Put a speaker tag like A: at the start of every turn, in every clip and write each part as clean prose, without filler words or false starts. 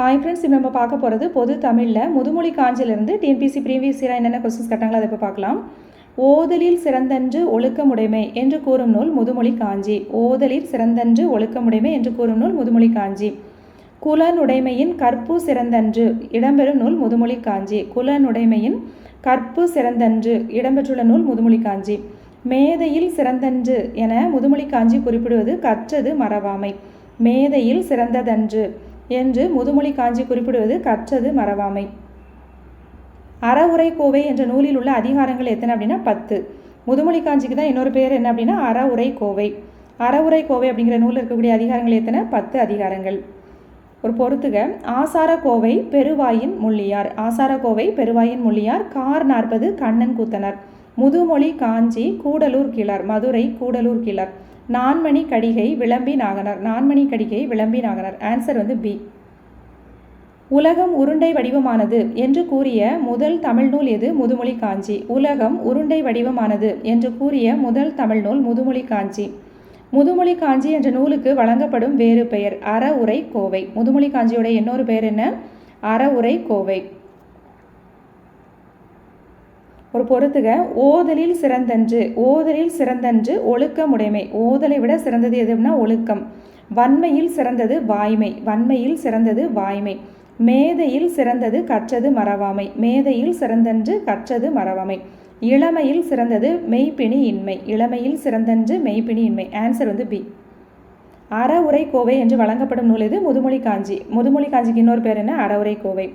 A: Hi friends, இப்போ நம்ம பார்க்க போகிறது பொது தமிழில் முதுமொழி காஞ்சிலிருந்து டிஎன்பிசி ப்ரீவியஸ் இயராக என்னென்ன கொஸ்டின்ஸ் கேட்டாங்களோ அதை இப்போ பார்க்கலாம். ஓதலில் சிறந்தன்று ஒழுக்கமுடைமை என்று கூறும் நூல் முதுமொழி காஞ்சி. ஓதலில் சிறந்தன்று ஒழுக்கமுடைமை என்று கூறும் நூல் முதுமொழி காஞ்சி. குலனுடைமையின் கற்பு சிறந்தன்று இடம்பெறும் நூல் முதுமொழி காஞ்சி. குலனுடைமையின் கற்பு சிறந்தன்று இடம்பெற்றுள்ள நூல் முதுமொழி காஞ்சி. மேதையில் சிறந்தன்று என முதுமொழி காஞ்சி குறிப்பிடுவது கற்றது மறவாமை. மேதையில் சிறந்ததன்று என்று முதுமொழி காஞ்சி குறிப்பிடுவது கற்றது மறவாமை. அறவுரை கோவை என்ற நூலில் உள்ள அதிகாரங்கள் எத்தனை அப்படின்னா 10. முதுமொழி காஞ்சிக்கு தான் இன்னொரு பேர் என்ன அப்படின்னா அறவுரை கோவை. அறவுரை கோவை அப்படிங்கிற நூலில் இருக்கக்கூடிய அதிகாரங்கள் எத்தனை? 10 அதிகாரங்கள். ஒரு பொறுத்துக. ஆசார கோவை பெருவாயின் முள்ளியார். ஆசார கோவை பெருவாயின் முள்ளியார். கார் 40 கண்ணன் கூத்தனர். முதுமொழி காஞ்சி கூடலூர் கிளர். மதுரை கூடலூர் கிளர். நான்மணி கடிகை விளம்பி நாகனர். நான்மணி கடிகை விளம்பி நாகனர். Answer B. உலகம் உருண்டை வடிவமானது என்று கூறிய முதல் தமிழ் நூல் எது? முதுமொழி காஞ்சி. உலகம் உருண்டை வடிவமானது என்று கூறிய முதல் தமிழ் நூல் முதுமொழி காஞ்சி. முதுமொழி காஞ்சி என்ற நூலுக்கு வழங்கப்படும் வேறு பெயர் அறவுரை கோவை. முதுமொழி காஞ்சியோட இன்னொரு பெயர் என்ன? அறவுரை கோவை. ஒரு பொறுத்துக. ஓதலில் சிறந்தன்று. ஓதலில் சிறந்தன்று ஒழுக்கமுடைமை. ஓதலை விட சிறந்தது எதுனா ஒழுக்கம். வன்மையில் சிறந்தது வாய்மை. வன்மையில் சிறந்தது வாய்மை. மேதையில் சிறந்தது கற்றது மறவாமை. மேதையில் சிறந்தன்று கற்றது மறவாமை. இளமையில் சிறந்தது மெய்ப்பிணி இன்மை. இளமையில் சிறந்தன்று மெய்ப்பிணி இன்மை. Answer B. அறவுரை கோவை என்று வழங்கப்படும் நூல் எது? முதுமொழி காஞ்சி. முதுமொழி காஞ்சிக்கு இன்னொரு பேர் என்ன? அறவுரை கோவை.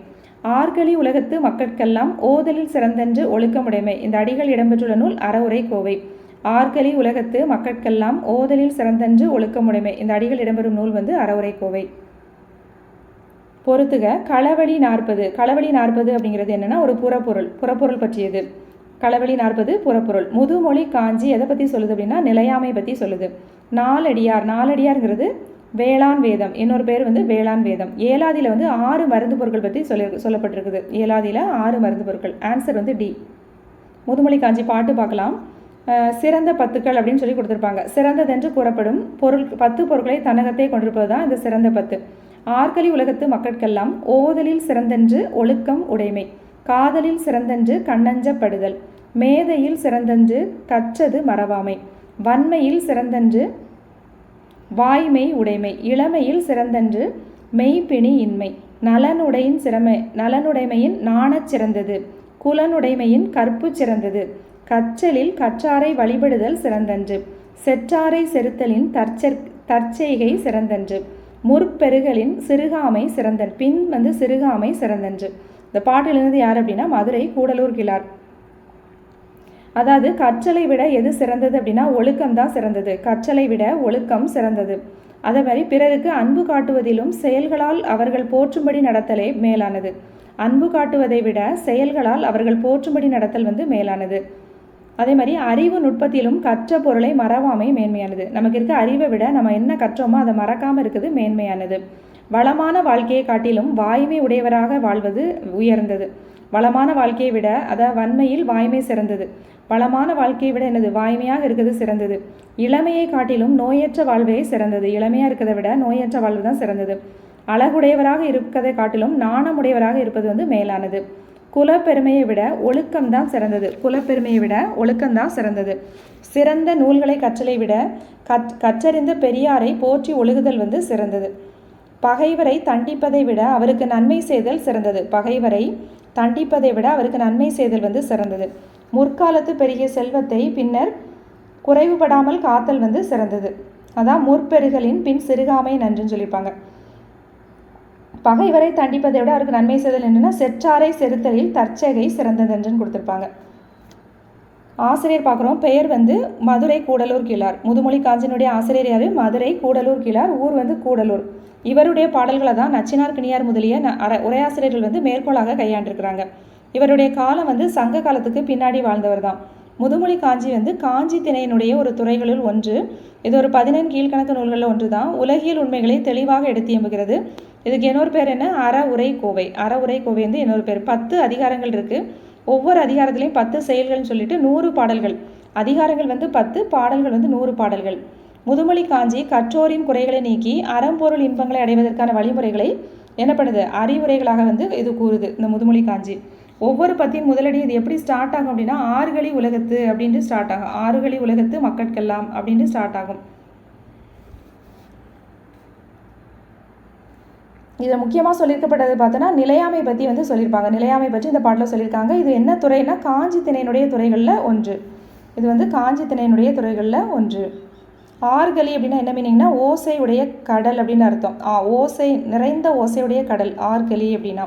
A: ஆர்களி உலகத்து மக்கட்கெல்லாம் ஓதலில் சிறந்தன்று ஒழுக்கமுடைமை. இந்த அடிகள் இடம்பெற்றுள்ள நூல் அறவுரை கோவை. ஆர்களி உலகத்து மக்கட்கெல்லாம் ஓதலில் சிறந்தன்று ஒழுக்கமுடைமை. இந்த அடிகள் இடம்பெறும் நூல் அறவுரை கோவை. பொறுத்துக. களவழி 40. களவழி 40 அப்படிங்கிறது என்னன்னா ஒரு புறப்பொருள். புறப்பொருள் பற்றியது. களவழி 40 புறப்பொருள். முதுமொழி காஞ்சி எதை பற்றி சொல்லுது அப்படின்னா நிலையாமை பற்றி சொல்லுது. நாலடியார். நாலடியார்ங்கிறது வேளாண் வேதம். இன்னொரு பேர் வேளாண் வேதம். ஏலாதியில் 6 மருந்து பொருட்கள் பற்றி சொல்லப்பட்டிருக்குது. ஏலாதியில் 6 மருந்து பொருட்கள். Answer D. முதுமொழி காஞ்சி பாட்டு பார்க்கலாம். சிறந்த 10கள் அப்படின்னு சொல்லி கொடுத்துருப்பாங்க. சிறந்ததென்று கூறப்படும் பொருள் 10 பொருட்களை தன்னகத்தை கொண்டிருப்பது தான் இந்த சிறந்த 10. ஆர்களி உலகத்து மக்கட்கெல்லாம் ஓதலில் சிறந்தன்று ஒழுக்கம் உடைமை. காதலில் சிறந்தன்று கண்ணஞ்சப்படுதல். மேதையில் சிறந்தன்று கற்றது மறவாமை. வன்மையில் சிறந்தன்று வாய்மை உடைமை. இளமையில் சிறந்தன்று மெய்ப்பிணி இன்மை. நலனுடைமையின் நாணச் சிறந்தது. குலனுடைமையின் கற்பு சிறந்தது. கற்றலில் கற்றாரை வழிபடுதல் சிறந்தன்று. செற்றாரை செறுத்தலின் தற்செய்கை சிறந்தன்று. முற்பெருகலின் சிறுகாமை சிறந்தன். பின் சிறுகாமை சிறந்தன்று. இந்த பாட்டிலிருந்து யார் அப்படின்னா மதுரை கூடலூர் கிளார். அதாவது கற்றலை விட எது சிறந்தது அப்படின்னா ஒழுக்கம் தான் சிறந்தது. கற்றலை விட ஒழுக்கம் சிறந்தது. அதே மாதிரி பிறருக்கு அன்பு காட்டுவதிலும் செயல்களால் அவர்கள் போற்றும்படி நடத்தலே மேலானது. அன்பு காட்டுவதை விட செயல்களால் அவர்கள் போற்றும்படி நடத்தல் மேலானது. அதே மாதிரி அறிவு நுட்பத்திலும் கற்ற பொருளை மறவாமை மேன்மையானது. நமக்கு இருக்க அறிவை விட நம்ம என்ன கற்றோமோ அதை மறக்காமல் இருக்குது மேன்மையானது. வளமான வாழ்க்கையை காட்டிலும் வாய்மை உடையவராக வாழ்வது உயர்ந்தது. வளமான வாழ்க்கையை விட வன்மையில் வாய்மை சிறந்தது. வளமான வாழ்க்கையை விட என்னது? வாய்மையாக இருக்கிறது சிறந்தது. இளமையை காட்டிலும் நோயற்ற வாழ்வே சிறந்தது. இளமையாக இருக்கிறத விட நோயற்ற வாழ்வு தான் சிறந்தது. அழகுடையவராக இருக்கிறதை காட்டிலும் நாணமுடையவராக இருப்பது மேலானது. குலப்பெருமையை விட ஒழுக்கம்தான் சிறந்தது. குலப்பெருமையை விட ஒழுக்கம்தான் சிறந்தது. சிறந்த நூல்களை கற்றலை விட கற்றறிந்த பெரியாரை போற்றி ஒழுகுதல் சிறந்தது. பகைவரை தண்டிப்பதை விட அவருக்கு நன்மை செய்தல் சிறந்தது. பகைவரை தண்டிப்பதை விட அவருக்கு நன்மை செய்தல் சிறந்தது. முற்காலத்து பெரிய செல்வத்தை பின்னர் குறைவுபடாமல் காத்தல் சிறந்தது. அதான் முற்பெருகலின் பின் சிறுகாமை நன்றுன்னு சொல்லியிருப்பாங்க. பகைவரை தண்டிப்பதை விட அவருக்கு நன்மை செய்தல் என்னன்னா செற்றாரை செறுத்தலில் தற்செய்கை சிறந்ததென்றுன்னு கொடுத்துருப்பாங்க. ஆசிரியர் பார்க்குறோம். பெயர் மதுரை கூடலூர் கிளார். முதுமொழி காஞ்சினுடைய ஆசிரியர் யார்? மதுரை கூடலூர் கிளார். ஊர் கூடலூர். இவருடைய பாடல்களை தான் நச்சினார் கிணியார் முதலிய உரையாசிரியர்கள் மேற்கோளாக கையாண்டிருக்கிறாங்க. இவருடைய காலம் சங்க காலத்துக்கு பின்னாடி வாழ்ந்தவர் தான். முதுமொழி காஞ்சி காஞ்சி திணையினுடைய ஒரு துறைகளில் ஒன்று. இது ஒரு 14 கீழ்கணக்கு நூல்களில் ஒன்று தான். உலகியல் உண்மைகளை தெளிவாக எடுத்து எம்புகிறது. இதுக்கு இன்னொரு பேர் என்ன? அறவுரை கோவை. அறவுரை கோவை இன்னொரு பேர். 10 அதிகாரங்கள் இருக்குது. ஒவ்வொரு அதிகாரத்திலையும் 10 செயல்கள்னு சொல்லிட்டு 100 பாடல்கள். அதிகாரங்கள் 10, பாடல்கள் 100 பாடல்கள். முதுமொழி காஞ்சி கற்றோரின் குறைகளை நீக்கி அறம்பொருள் இன்பங்களை அடைவதற்கான வழிமுறைகளை என்ன பண்ணுது, அறிவுரைகளாக வந்து இது கூறுது இந்த முதுமொழி காஞ்சி. ஒவ்வொரு பத்தியின் முதலடி இது எப்படி ஸ்டார்ட் ஆகும் அப்படின்னா, ஆறுகளி உலகத்து அப்படின்ட்டு ஸ்டார்ட் ஆகும். ஆறுகளி உலகத்து மக்கட்கெல்லாம் அப்படின்ட்டு ஸ்டார்ட் ஆகும். இதில் முக்கியமாக சொல்லியிருக்கப்பட்டது பார்த்தோன்னா நிலையாமை பற்றி வந்து சொல்லியிருப்பாங்க. நிலையாமை பற்றி இந்த பாட்டில் சொல்லியிருக்காங்க. இது என்ன துறைனா காஞ்சி திணையினுடைய துறைகளில் ஒன்று. இது வந்து காஞ்சி திணையினுடைய துறைகளில் ஒன்று. ஆறுகளி அப்படின்னா என்ன மீனிங்னா ஓசை உடைய கடல் அப்படின்னு அர்த்தம். ஓசை நிறைந்த ஓசையுடைய கடல் ஆறுகளி அப்படின்னா.